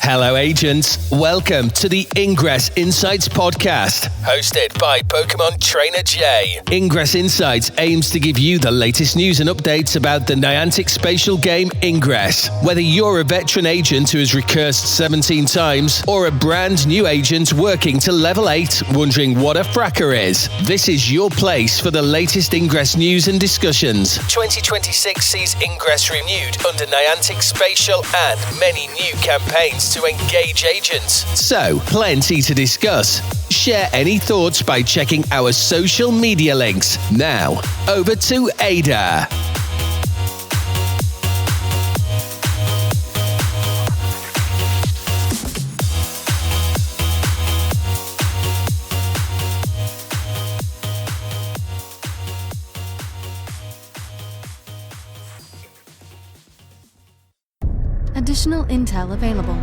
Hello, agents. Welcome to the Ingress Insights podcast, hosted by PkmnTrainerJ. Ingress Insights aims to give you the latest news and updates about the Niantic Spatial game Ingress. Whether you're a veteran agent who has recursed 17 times or a brand new agent working to level 8, wondering what a fracker is, this is your place for the latest Ingress news and discussions. 2026 sees Ingress renewed under Niantic Spatial and many new campaigns to engage agents. So, plenty to discuss. Share any thoughts by checking our social media links. Now, over to Ada. Additional intel available.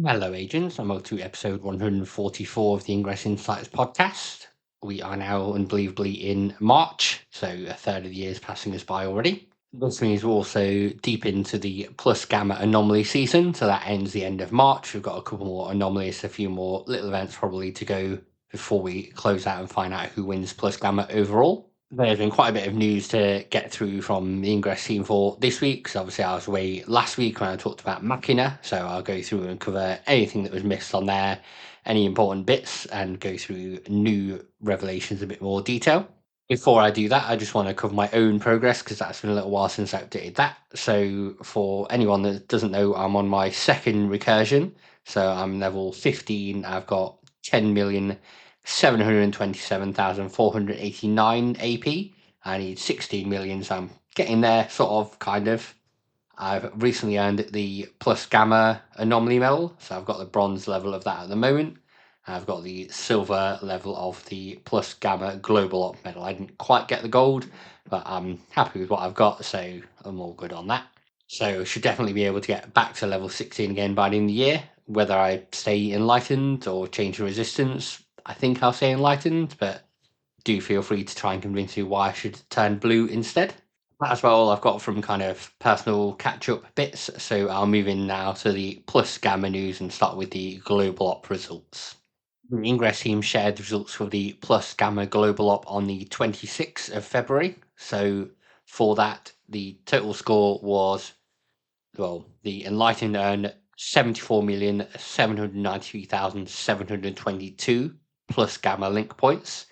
Hello, agents, and welcome to episode 144 of the Ingress Insights podcast. We are now unbelievably in March, so a third of the year is passing us by already. This means we're also deep into the plus Gamma Anomaly season, so that ends the end of March. We've got a couple more anomalies, a few more little events probably to go before we close out and find out who wins plus Gamma overall. There's been quite a bit of news to get through from the Ingress team for this week, because obviously I was away last week when I talked about Machina, so I'll go through and cover anything that was missed on there, any important bits, and go through new revelations in a bit more detail. Before I do that, I just want to cover my own progress, because that's been a little while since I updated that. So for anyone that doesn't know, I'm on my second recursion, so I'm level 15, I've got 10,727,489 AP. I need 16 million, so I'm getting there, sort of, kind of. I've recently earned the plus Gamma Anomaly medal, so I've got the bronze level of that at the moment. I've got the silver level of the plus Gamma Global Op medal. I didn't quite get the gold, but I'm happy with what I've got, so I'm all good on that. So I should definitely be able to get back to level 16 again by the end of the year. Whether I stay enlightened or change the resistance, I think I'll stay enlightened, but do feel free to try and convince me why I should turn blue instead. That's about all I've got from kind of personal catch-up bits, so I'll move in now to the plus Gamma news and start with the Global Op results. The Ingress team shared the results for the plus Gamma Global Op on the 26th of February, so for that, the total score was, well, the Enlightened earned 74,793,722 plus Gamma link points.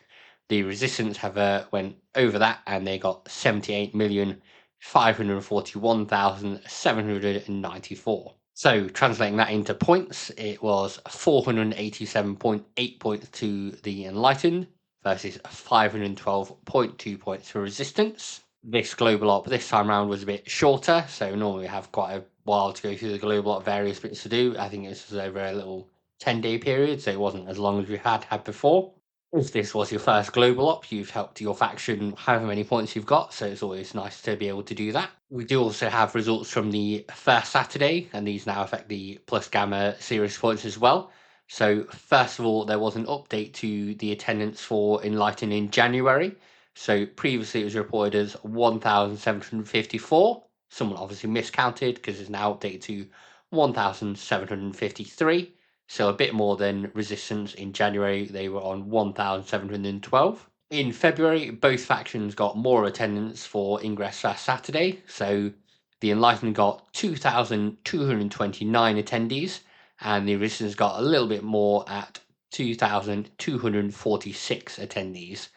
The Resistance have went over that, and they got 78,541,794. So translating that into points, it was 487.8 points to the Enlightened versus 512.2 points for Resistance. This Global Op this time around was a bit shorter, so normally we have quite a while to go through the Global Op, various bits to do. I think this was over a little 10-day period, so it wasn't as long as we had before. If this was your first Global Op, you've helped your faction however many points you've got, so it's always nice to be able to do that. We do also have results from the first Saturday, and these now affect the plus Gamma series points as well. So first of all, there was an update to the attendance for Enlighten in January. So previously it was reported as 1,754. Someone obviously miscounted because it's now updated to 1,753. So a bit more than Resistance in January. They were on 1,712. In February, both factions got more attendance for Ingress last Saturday. So the Enlightened got 2,229 attendees, and the Resistance got a little bit more at 2,246 attendees.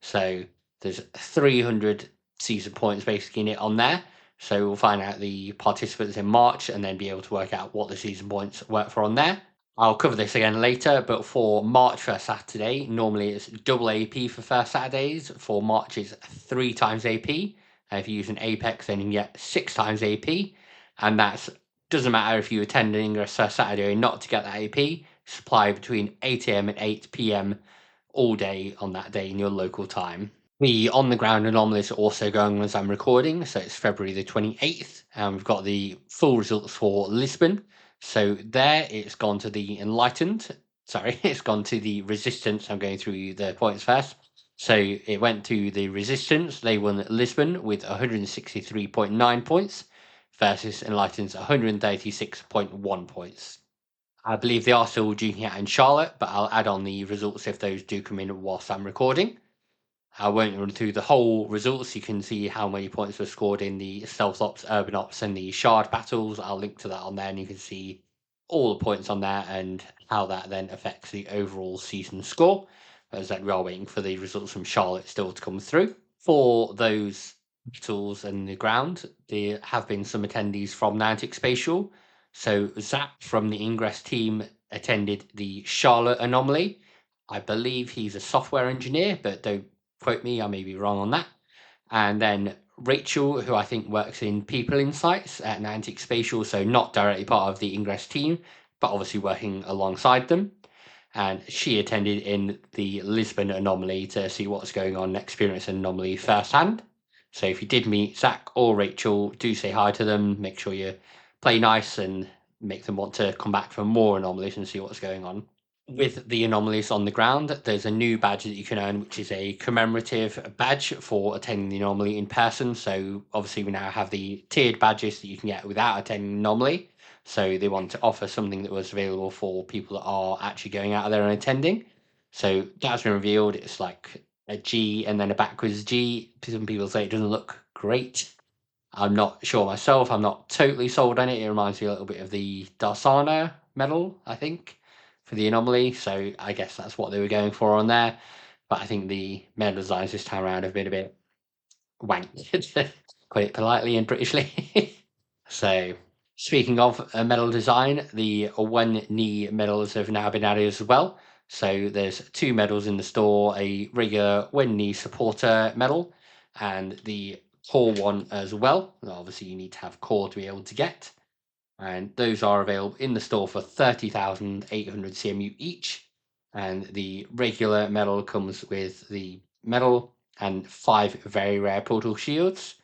So there's 300 season points basically in it on there. So we'll find out the participants in March and then be able to work out what the season points work for on there. I'll cover this again later, but for March first Saturday, normally it's double AP for first Saturdays. For March, it's 3 times AP. If you use an Apex, then you can get 6 times AP. And that doesn't matter if you attend an Ingress first Saturday or not to get that AP. Supply between 8 AM and 8 PM all day on that day in your local time. The on-the-ground anomalies are also going on as I'm recording, so it's February the 28th, and we've got the full results for Lisbon. So there, it's gone to the Enlightened. Sorry, it's gone to the Resistance. I'm going through the points first. So it went to the Resistance. They won Lisbon with 163.9 points versus Enlightened's 136.1 points. I believe they are still duking out in Charlotte, but I'll add on the results if those do come in whilst I'm recording. I won't run through the whole results. You can see how many points were scored in the Stealth Ops, Urban Ops, and the Shard battles. I'll link to that on there, and you can see all the points on there and how that then affects the overall season score. As that we are waiting for the results from Charlotte still to come through. For those battles and the ground, there have been some attendees from Niantic Spatial. So Zach from the Ingress team attended the Charlotte Anomaly. I believe he's a software engineer, but don't quote me, I may be wrong on that. And then Rachel, who I think works in People Insights at Niantic Spatial, so not directly part of the Ingress team, but obviously working alongside them. And she attended in the Lisbon Anomaly to see what's going on and experience an anomaly firsthand. So if you did meet Zach or Rachel, do say hi to them. Make sure you play nice and make them want to come back for more anomalies and see what's going on. With the anomalies on the ground, there's a new badge that you can earn, which is a commemorative badge for attending the anomaly in person. So obviously we now have the tiered badges that you can get without attending the anomaly. So they want to offer something that was available for people that are actually going out there and attending. So that's been revealed. It's like a G and then a backwards G. Some people say it doesn't look great. I'm not sure myself. I'm not totally sold on it. It reminds me a little bit of the Darsana medal, I think, for the anomaly. So I guess that's what they were going for on there. But I think the medal designs this time around have been a bit wank, to put it politely and Britishly. So speaking of a medal design, the one knee medals have now been added as well. So there's 2 medals in the store, a regular one knee supporter medal and the core one as well. Obviously you need to have core to be able to get. And those are available in the store for 30,800 CMU each. And the regular medal comes with the medal and 5 very rare portal shields.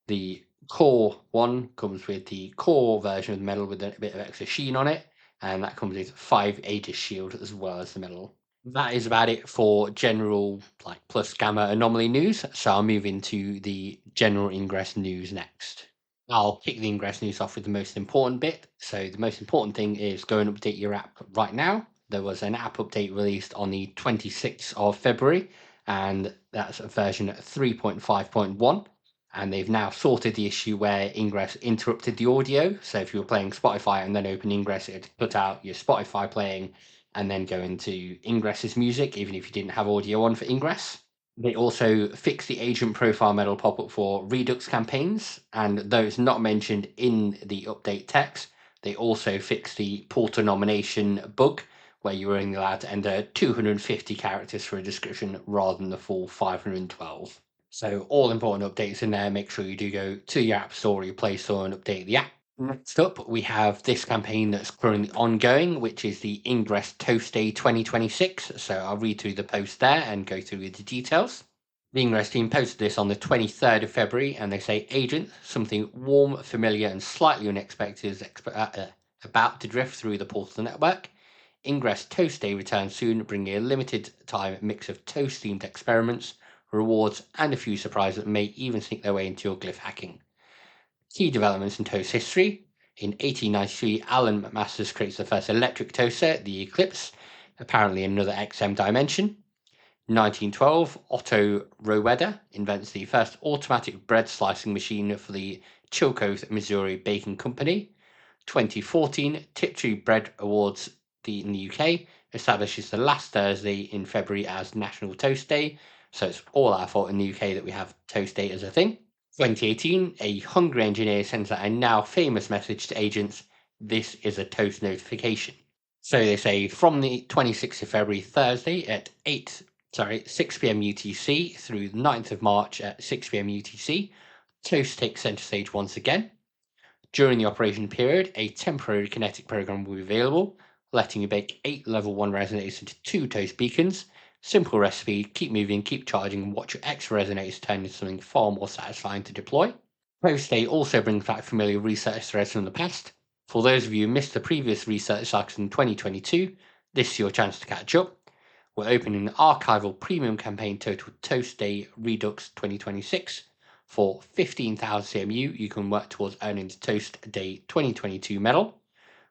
The core one comes with the core version of the medal with a bit of extra sheen on it, and that comes with 5 Aegis shield as well as the medal. That is about it for general plus Gamma Anomaly news. So I'll move into the general Ingress news next. I'll kick the Ingress news off with the most important bit. So the most important thing is go and update your app right now. There was an app update released on the 26th of February, and that's version 3.5.1. And they've now sorted the issue where Ingress interrupted the audio. So if you were playing Spotify and then open Ingress, it'd put out your Spotify playing and then go into Ingress's music, even if you didn't have audio on for Ingress. They also fixed the agent profile medal pop-up for Redux campaigns, and though it's not mentioned in the update text, they also fixed the portal nomination bug, where you were only allowed to enter 250 characters for a description rather than the full 512. So all important updates in there. Make sure you do go to your App Store or your Play Store and update the app. Next up, we have this campaign that's currently ongoing, which is the Ingress Toast Day 2026. So I'll read through the post there and go through the details. The Ingress team posted this on the 23rd of February, and they say, Agent, something warm, familiar, and slightly unexpected is about to drift through the Portal network. Ingress Toast Day returns soon, bringing a limited time mix of toast-themed experiments, rewards, and a few surprises that may even sneak their way into your glyph hacking. Key developments in toast history. In 1893, Alan McMasters creates the first electric toaster, the Eclipse, apparently in another XM dimension. 1912, Otto Roeder invents the first automatic bread slicing machine for the Chilcoth, Missouri Baking Company. 2014, Tiptree Bread Awards in the UK establishes the last Thursday in February as National Toast Day. So it's all our fault in the UK that we have Toast Day as a thing. 2018, a hungry engineer sends out a now famous message to agents, this is a toast notification. So they say from the 26th of February, Thursday at 6 p.m. UTC through the 9th of March at 6 p.m. UTC, Toast takes center stage once again. During the operation period, a temporary kinetic program will be available, letting you bake 8 level 1 resonators into 2 toast beacons. Simple recipe, keep moving, keep charging, and watch your extra resonators turn into something far more satisfying to deploy. Toast Day also brings back familiar research threads from the past. For those of you who missed the previous research cycles in 2022, this is your chance to catch up. We're opening an archival premium campaign titled Toast Day Redux 2026. For 15,000 CMU, you can work towards earning the Toast Day 2022 medal.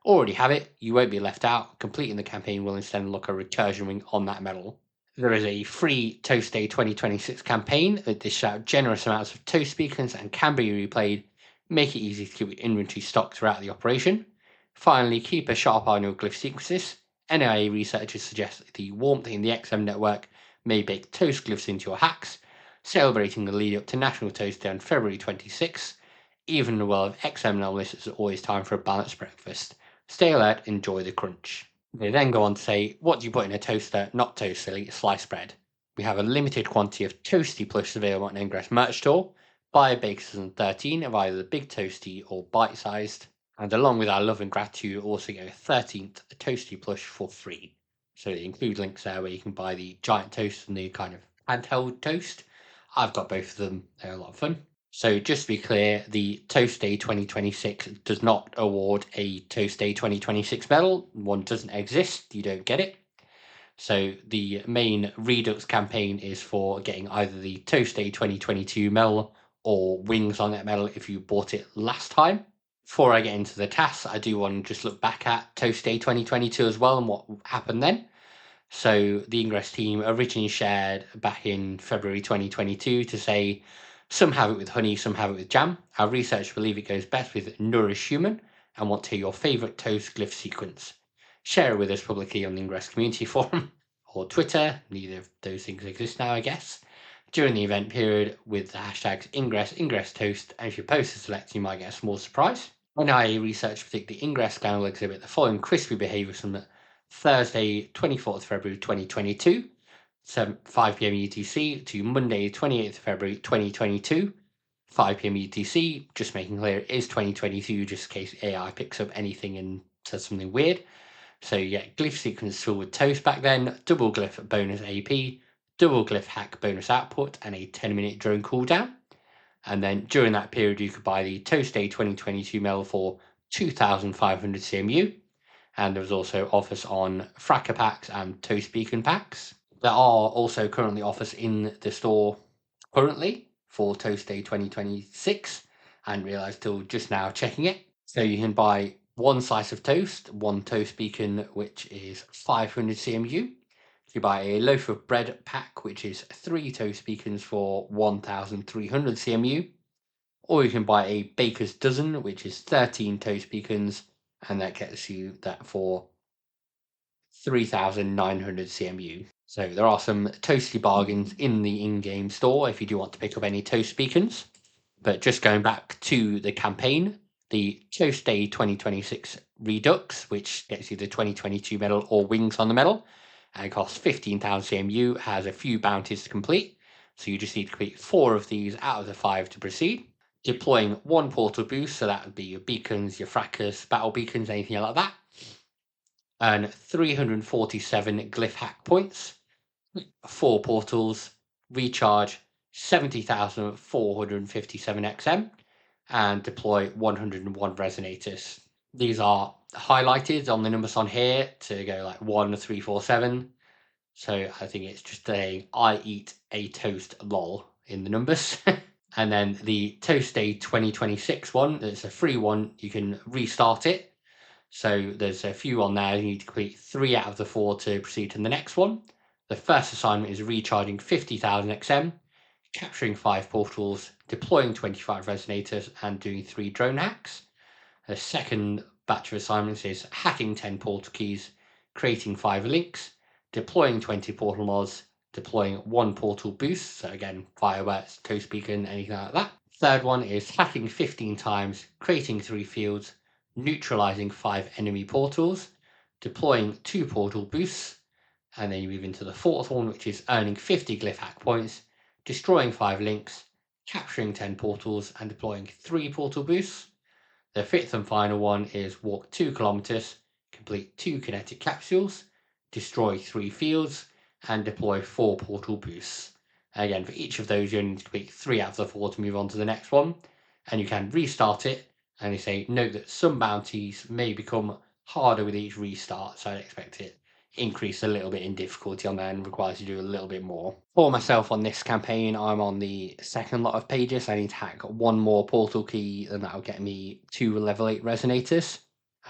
already have it, you won't be left out. Completing the campaign will instead unlock a recursion ring on that medal. There is a free Toast Day 2026 campaign that dishes out generous amounts of toast beacons and can be replayed. Make it easy to keep your inventory stocked throughout the operation. Finally, keep a sharp eye on your glyph sequences. NIA researchers suggest that the warmth in the XM network may bake toast glyphs into your hacks, celebrating the lead up to National Toast Day on February 26th. Even in the world of XM anomalies, it's always time for a balanced breakfast. Stay alert, enjoy the crunch. They then go on to say, what do you put in a toaster? Not toast, silly, sliced bread. We have a limited quantity of Toasty Plush available on Ingress merch store. Buy a Bakers and 13 of either the big toasty or bite-sized. And along with our love and gratitude, you also get a 13th Toasty Plush for free. So they include links there where you can buy the giant toast and the kind of handheld toast. I've got both of them. They're a lot of fun. So just to be clear, the Toast Day 2026 does not award a Toast Day 2026 medal. One doesn't exist. You don't get it. So the main Redux campaign is for getting either the Toast Day 2022 medal or wings on that medal if you bought it last time. Before I get into the tasks, I do want to just look back at Toast Day 2022 as well and what happened then. So the Ingress team originally shared back in February 2022 to say some have it with honey, some have it with jam. Our research believe it goes best with Nourish Human and want to hear your favourite toast glyph sequence. Share it with us publicly on the Ingress community forum or Twitter. Neither of those things exist now, I guess. During the event period with the hashtags Ingress Toast, and if you post a select, you might get a small surprise. NIA research predict the Ingress scan will exhibit the following crispy behaviours from Thursday, 24th February 2022, 5 p.m. UTC, to Monday, 28th February 2022, 5 p.m. UTC. Just making clear it is 2022, just in case AI picks up anything and says something weird. So you get glyph sequence tool with toast back then, double glyph bonus AP, double glyph hack bonus output, and a 10-minute drone cooldown. And then during that period, you could buy the Toast Day 2022 medal for 2,500 CMU. And there was also offers on Fracker packs and Toast Beacon packs. There are also currently offers in the store currently for Toast Day 2026. I hadn't realised till just now checking it. So you can buy one slice of toast, one Toast Beacon, which is 500 CMU. You buy a loaf of bread pack, which is 3 Toast Beacons for 1,300 CMU. Or you can buy a baker's dozen, which is 13 Toast Beacons, and that gets you that for 3,900 CMU. So there are some toasty bargains in the in-game store if you do want to pick up any Toast Beacons. But just going back to the campaign, the Toast Day 2026 Redux, which gets you the 2022 medal or wings on the medal, and it costs 15,000 CMU, has a few bounties to complete. So you just need to complete 4 of these out of the 5 to proceed. Deploying 1 portal boost, so that would be your beacons, your frackers, battle beacons, anything like that. And 347 glyph hack points, 4 portals, recharge 70,457 XM, and deploy 101 resonators. These are highlighted on the numbers on here to go like 1, 3, 4, 7. So I think it's just saying I eat a toast lol in the numbers. And then the Toast Day 2026 one, it's a free one. You can restart it. So there's a few on there. You need to complete 3 out of the 4 to proceed to the next one. The first assignment is recharging 50,000 XM, capturing 5 portals, deploying 25 resonators, and doing 3 drone hacks. The second batch of assignments is hacking 10 portal keys, creating 5 links, deploying 20 portal mods, deploying 1 portal boost. So again, fireworks, toast beacon, anything like that. Third one is hacking 15 times, creating 3 fields, neutralizing 5 enemy portals, deploying 2 portal boosts, and then you move into the fourth one, which is earning 50 glyph hack points, destroying 5 links, capturing 10 portals, and deploying 3 portal boosts. The fifth and final one is walk 2 kilometers, complete 2 kinetic capsules, destroy 3 fields, and deploy 4 portal boosts. Again, for each of those, you only need to complete 3 out of the 4 to move on to the next one, and you can restart it. And they say, note that some bounties may become harder with each restart, so I'd expect it increase a little bit in difficulty on there and requires you to do a little bit more. For myself on this campaign, I'm on the second lot of pages. I need to hack 1 more portal key, and that'll get me 2 level 8 resonators.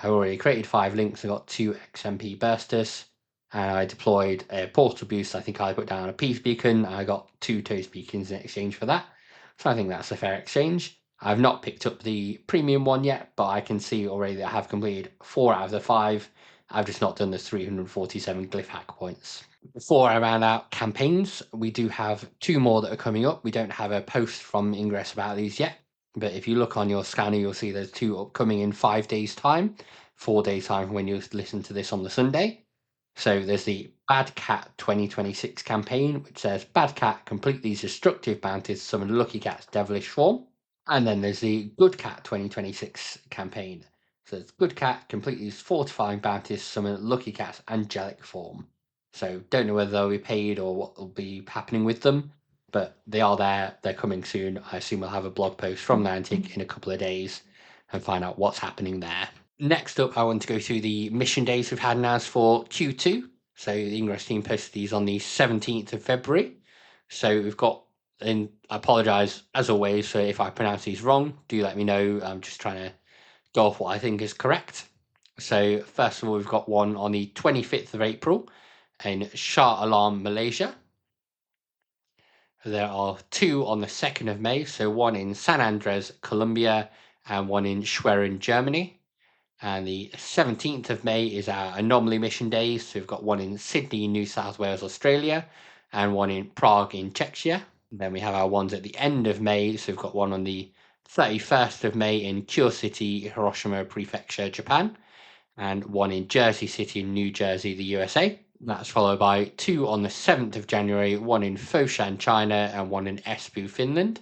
I already created 5 links. I got 2 XMP bursters, and I deployed a portal boost. I think I put down a peace beacon. I got 2 toast beacons in exchange for that. So I think that's a fair exchange. I've not picked up the premium one yet, but I can see already that I have completed 4 out of the 5. I've just not done the 347 glyph hack points. Before I round out campaigns, we do have 2 more that are coming up. We don't have a post from Ingress about these yet, but if you look on your scanner, you'll see there's 2 upcoming in 5 days' time, 4 days' time when you listen to this on the Sunday. So there's the Bad Cat 2026 campaign, which says Bad Cat, complete these destructive bounties, summon Lucky Cat's devilish form. And then there's the Good Cat 2026 campaign. So it's Good Cat, complete these fortifying bounties, summon Lucky Cat's angelic form. So don't know whether they'll be paid or what will be happening with them, but they are there. They're coming soon. I assume we'll have a blog post from Niantic in a couple of days and find out what's happening there. Next up, I want to go through the mission days we've had announced for Q2. So the Ingress team posted these on the 17th of February. So we've got, and I apologise as always for if I pronounce these wrong. Do let me know. I'm just trying to go off what I think is correct. So first of all, we've got one on the 25th of April in Shah Alam, Malaysia. There are 2 on the 2nd of May, so one in San Andres, Colombia, and one in Schwerin, Germany. And the 17th of May is our Anomaly mission days. So we've got one in Sydney, New South Wales, Australia, and one in Prague in Czechia. Then we have our ones at the end of May. So we've got one on the 31st of May in Kyoto City, Hiroshima Prefecture, Japan, and one in Jersey City, New Jersey, the USA. That's followed by 2 on the 7th of January, one in Foshan, China, and one in Espoo, Finland.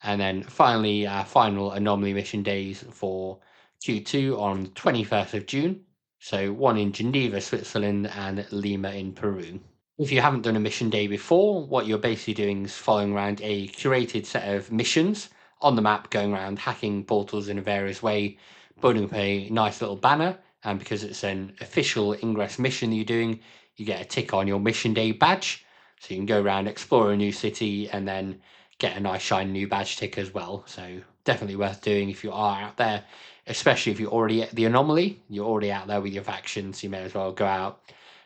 And then finally, our final Anomaly mission days for Q2 on the 21st of June. So one in Geneva, Switzerland, and Lima in Peru. If you haven't done a mission day before, what you're basically doing is following around a curated set of missions on the map, going around hacking portals in a various way, putting up a nice little banner. And because it's an official Ingress mission that you're doing, you get a tick on your mission day badge. So you can go around, explore a new city, and then get a nice shiny new badge tick as well. So definitely worth doing if you are out there, especially if you're already at the Anomaly. You're already out there with your factions. You may as well go out,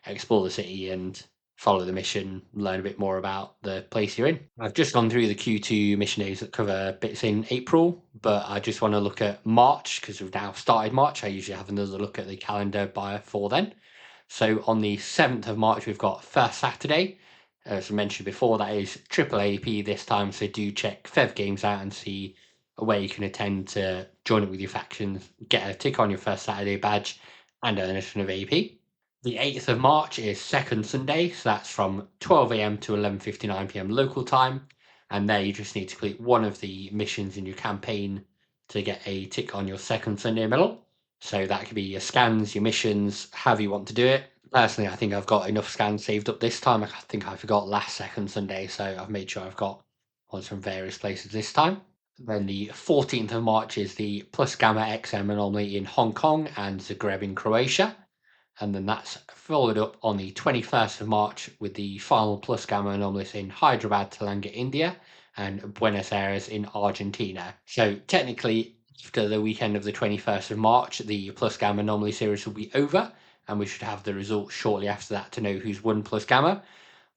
explore the city, and follow the mission, learn a bit more about the place you're in. I've just gone through the Q2 mission days that cover bits in April, but I just want to look at March because we've now started March. I usually have another look at the calendar before then. So on the 7th of March, we've got First Saturday. As I mentioned before, that is triple AP this time, so do check Fev Games out and see where you can attend to join it with your factions, get a tick on your First Saturday badge, and earn a ton of AP. The 8th of March is Second Sunday, so that's from 12 a.m. to 11:59 p.m. local time. And there you just need to complete one of the missions in your campaign to get a tick on your Second Sunday medal. So that could be your scans, your missions, however you want to do it. Personally, I think I've got enough scans saved up this time. I think I forgot last Second Sunday, so I've made sure I've got ones from various places this time. Then the 14th of March is the Plus Gamma XM Anomaly in Hong Kong and Zagreb in Croatia. And then that's followed up on the 21st of March with the final Plus Gamma Anomalies in Hyderabad, Telangana, India, and Buenos Aires in Argentina. So technically, after the weekend of the 21st of March, the Plus Gamma Anomaly series will be over, and we should have the results shortly after that to know who's won Plus Gamma.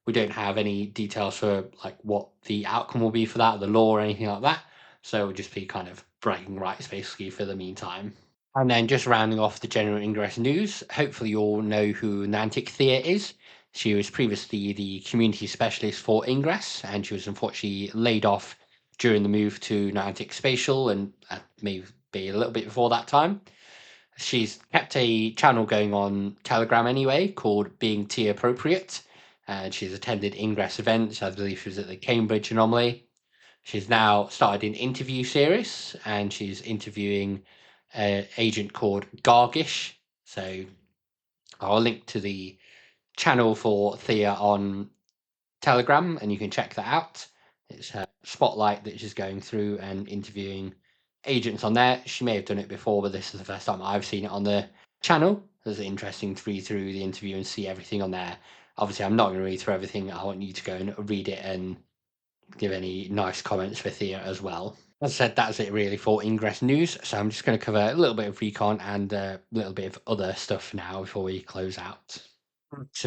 We don't have any details for like what the outcome will be for that, the law or anything like that. So it'll just be kind of bragging rights basically for the meantime. And then just rounding off the general Ingress news, hopefully you all know who Niantic Thia is. She was previously the community specialist for Ingress, and she was unfortunately laid off during the move to Niantic Spatial, and maybe a little bit before that time. She's kept a channel going on Telegram anyway, called Being Tea Appropriate, and she's attended Ingress events. I believe she was at the Cambridge Anomaly. She's now started an interview series, and she's interviewing an agent called Gargish. So I'll link to the channel for Thea on Telegram, and you can check that out. It's her spotlight that she's going through and interviewing agents on there. She may have done it before, but this is the first time I've seen it on the channel. It's interesting to read through the interview and see everything on there. Obviously, I'm not going to read through everything. I want you to go and read it and give any nice comments for Thea as well. As I said, that's it really for Ingress news. So I'm just going to cover a little bit of Recon and a little bit of other stuff now before we close out.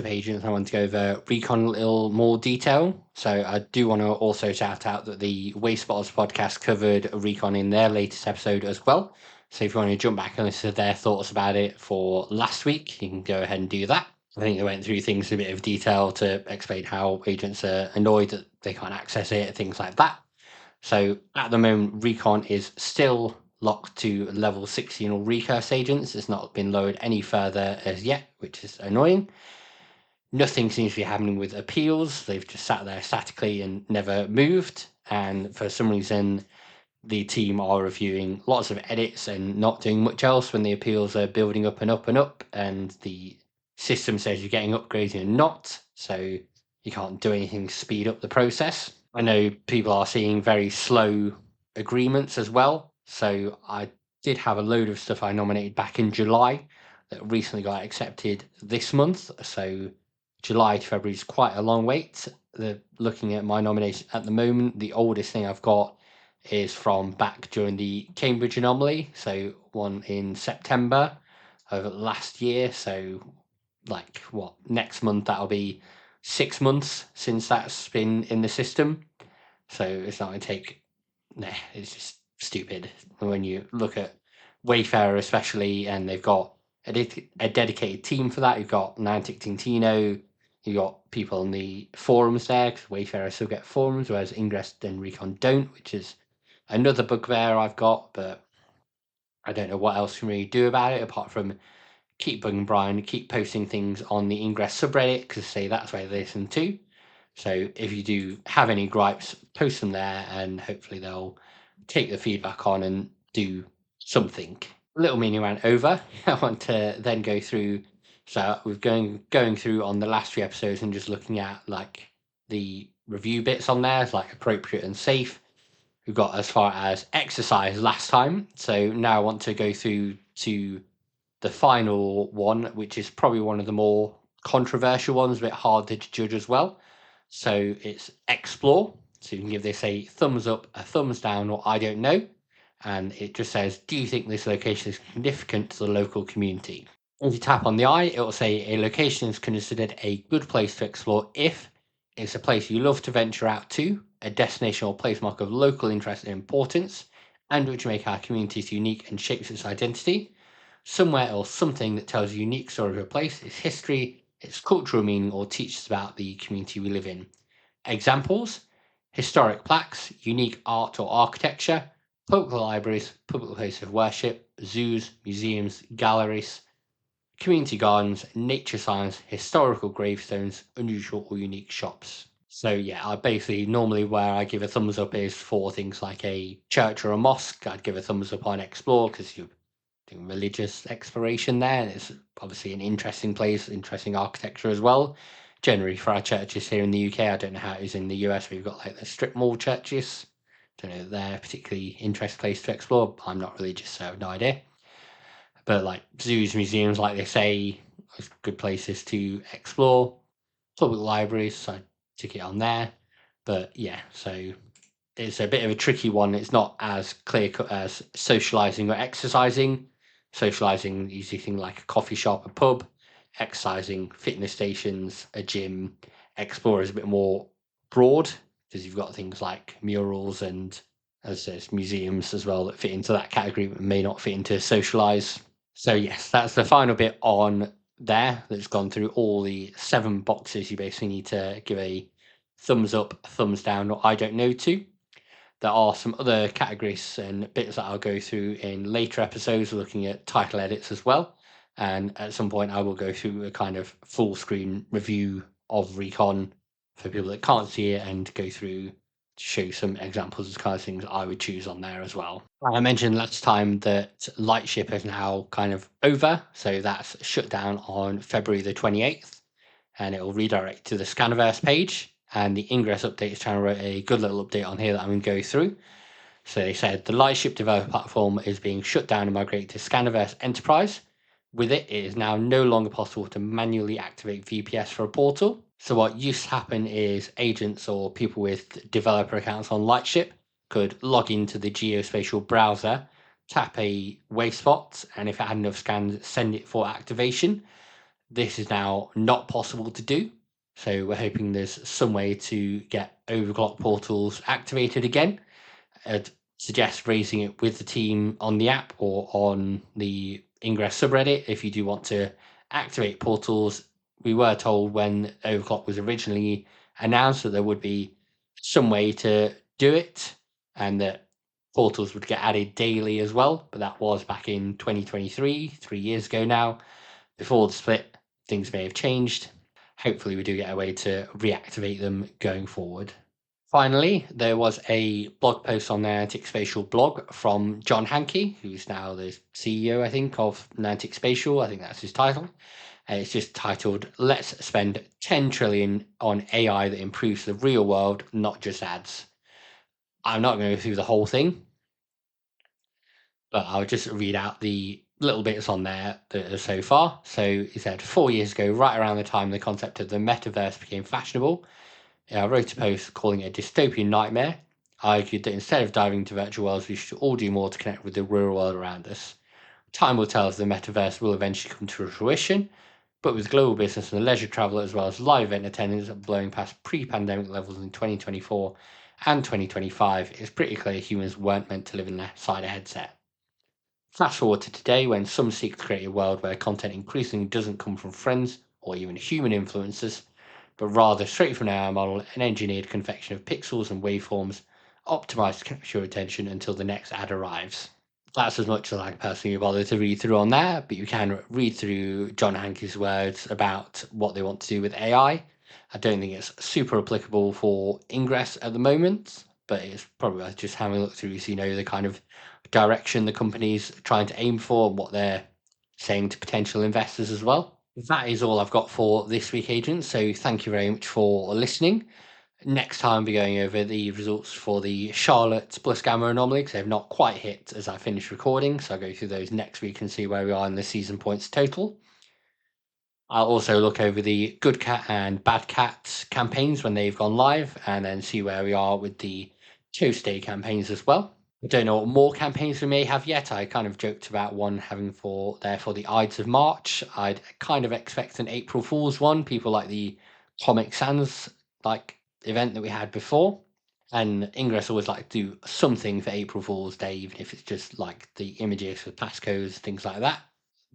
Agents, I want to go over Recon in a little more detail. So I do want to also shout out that the Waste Spotters podcast covered Recon in their latest episode as well. So if you want to jump back and listen to their thoughts about it for last week, you can go ahead and do that. I think they went through things in a bit of detail to explain how agents are annoyed that they can't access it, things like that. So at the moment, Recon is still locked to level 16 or recurse agents. It's not been lowered any further as yet, which is annoying. Nothing seems to be happening with appeals. They've just sat there statically and never moved. And for some reason, the team are reviewing lots of edits and not doing much else when the appeals are building up and up and up. And the system says you're getting upgraded and not. So you can't do anything to speed up the process. I know people are seeing very slow agreements as well. So I did have a load of stuff I nominated back in July that recently got accepted this month. So July to February is quite a long wait. Looking at my nomination at the moment, the oldest thing I've got is from back during the Cambridge Anomaly. So one in September of last year. So like next month that'll be 6 months since that's been in the system. So it's not going to take. Nah, it's just stupid when you look at Wayfarer especially, and they've got a dedicated team for that. You've got Niantic Tintino, you've got people in the forums there, because Wayfarer still get forums, whereas Ingress and Recon don't, which is another bugbear I've got, but I don't know what else you can really do about it apart from keep bugging Brian, keep posting things on the Ingress subreddit, because say that's where they listen to. So if you do have any gripes, post them there, and hopefully they'll take the feedback on and do something. A little mini rant over. I want to then go through. So we've going through on the last few episodes and just looking at like the review bits on there, like appropriate and safe. We've got as far as exercise last time. So now I want to go through to the final one, which is probably one of the more controversial ones, a bit harder to judge as well. So it's explore. So you can give this a thumbs up, a thumbs down, or I don't know. And it just says, do you think this location is significant to the local community? If you tap on the eye, it will say a location is considered a good place to explore if it's a place you love to venture out to, a destination or place mark of local interest and importance, and which make our communities unique and shapes its identity. Somewhere or something that tells a unique story of a place, its history, its cultural meaning, or teaches about the community we live in. Examples: historic plaques, unique art or architecture, public libraries, public places of worship, zoos, museums, galleries, community gardens, nature signs, historical gravestones, unusual or unique shops. So yeah, I basically normally where I give a thumbs up is for things like a church or a mosque. I'd give a thumbs up on explore because you're doing religious exploration there. And it's obviously an interesting place, interesting architecture as well. Generally for our churches here in the UK, I don't know how it is in the US. We've got like the strip mall churches. Don't know if they're a particularly interesting place to explore. I'm not religious, so I have no idea. But like zoos, museums, like they say, are good places to explore. Public libraries, so I took it on there. But yeah, so it's a bit of a tricky one. It's not as clear cut as socializing or exercising. Socializing, usually thing like a coffee shop, a pub. Exercising, fitness stations, a gym. Explore is a bit more broad because you've got things like murals and, as there's museums as well that fit into that category, but may not fit into socialize. So yes, that's the final bit on there that's gone through all the 7 boxes you basically need to give a thumbs up, thumbs down, or I don't know to. There are some other categories and bits that I'll go through in later episodes, looking at title edits as well. And at some point, I will go through a kind of full screen review of Recon for people that can't see it and go through to show some examples of the kind of things I would choose on there as well. I mentioned last time that Lightship is now kind of over. So that's shut down on February the 28th, and it will redirect to the Scaniverse page. And the Ingress Updates channel wrote a good little update on here that I'm going to go through. So they said the Lightship developer platform is being shut down and migrated to Scaniverse Enterprise. With it, it is now no longer possible to manually activate VPS for a portal. So what used to happen is agents or people with developer accounts on Lightship could log into the geospatial browser, tap a wayspot, and if it had enough scans, send it for activation. This is now not possible to do. So we're hoping there's some way to get overclock portals activated again. I'd suggest raising it with the team on the app or on the Ingress subreddit if you do want to activate portals. We were told when overclock was originally announced that there would be some way to do it and that portals would get added daily as well, but that was back in 2023, 3 years ago now. Before the split, things may have changed. Hopefully we do get a way to reactivate them going forward. Finally, there was a blog post on the Niantic Spatial blog from John Hankey, who's now the CEO, I think, of Niantic Spatial. I think that's his title. It's just titled, "Let's Spend 10 trillion on AI that improves the real world, not just ads." I'm not going to go through the whole thing, but I'll just read out the little bits on there that are so far. So he said, 4 years ago, right around the time the concept of the metaverse became fashionable, I wrote a post calling it a dystopian nightmare. I argued that instead of diving into virtual worlds, we should all do more to connect with the real world around us. Time will tell if the metaverse will eventually come to fruition, but with global business and leisure travel as well as live event attendance blowing past pre-pandemic levels in 2024 and 2025, it's pretty clear humans weren't meant to live inside a headset. Fast forward to today, when some seek to create a world where content increasingly doesn't come from friends or even human influencers, but rather straight from an AI model, an engineered confection of pixels and waveforms optimized to capture your attention until the next ad arrives. That's as much as I personally bother to read through on there, but you can read through John Hankey's words about what they want to do with AI. I don't think it's super applicable for Ingress at the moment, but it's probably worth just having a look through so you know the kind of direction the company's trying to aim for and what they're saying to potential investors as well. That is all I've got for this week, agents. So thank you very much for listening. Next time, I'll be going over the results for the Charlotte plus Gamma Anomaly because they've not quite hit as I finish recording. So I'll go through those next week and see where we are in the season points total. I'll also look over the Good Cat and Bad Cat campaigns when they've gone live and then see where we are with the Toast Day campaigns as well. I don't know what more campaigns we may have yet. I kind of joked about one having for the Ides of March. I'd kind of expect an April Fool's one. People like the Comic Sans event that we had before. And Ingress always like to do something for April Fool's Day, even if it's just like the images with passcodes, things like that.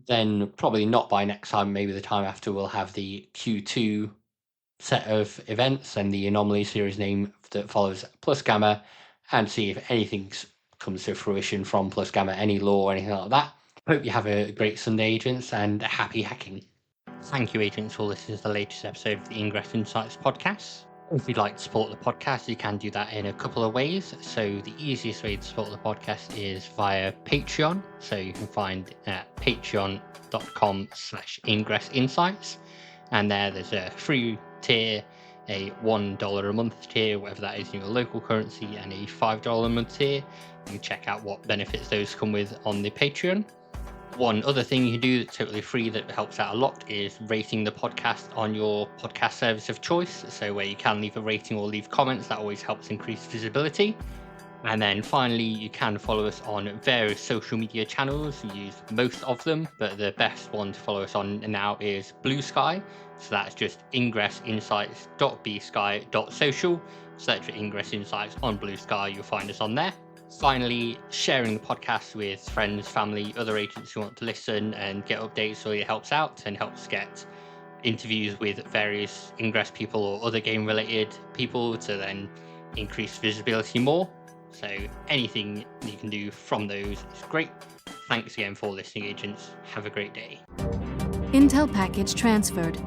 Then probably not by next time, maybe the time after, we'll have the Q2 set of events and the Anomaly series name that follows plus Gamma, and see if anything comes to fruition from plus Gamma, any lore or anything like that. Hope you have a great Sunday, agents, and happy hacking. Thank you, agents, for listening to the latest episode of the Ingress Insights podcast. If you'd like to support the podcast, you can do that in a couple of ways. So the easiest way to support the podcast is via Patreon. So you can find it at patreon.com/Ingress Insights. And there's a free tier, a $1 a month tier, whatever that is in your local currency, and a $5 a month tier. You can check out what benefits those come with on the Patreon. One other thing you can do that's totally free that helps out a lot is rating the podcast on your podcast service of choice. So where you can leave a rating or leave comments, that always helps increase visibility. And then finally, you can follow us on various social media channels. We use most of them, but the best one to follow us on now is Blue Sky. So that's just ingressinsights.bsky.social. Search for Ingress Insights on Blue Sky, you'll find us on there. Finally, sharing the podcast with friends, family, other agents who want to listen and get updates really helps out and helps get interviews with various Ingress people or other game-related people to then increase visibility more. So anything you can do from those is great. Thanks again for listening, agents. Have a great day. Intel package transferred.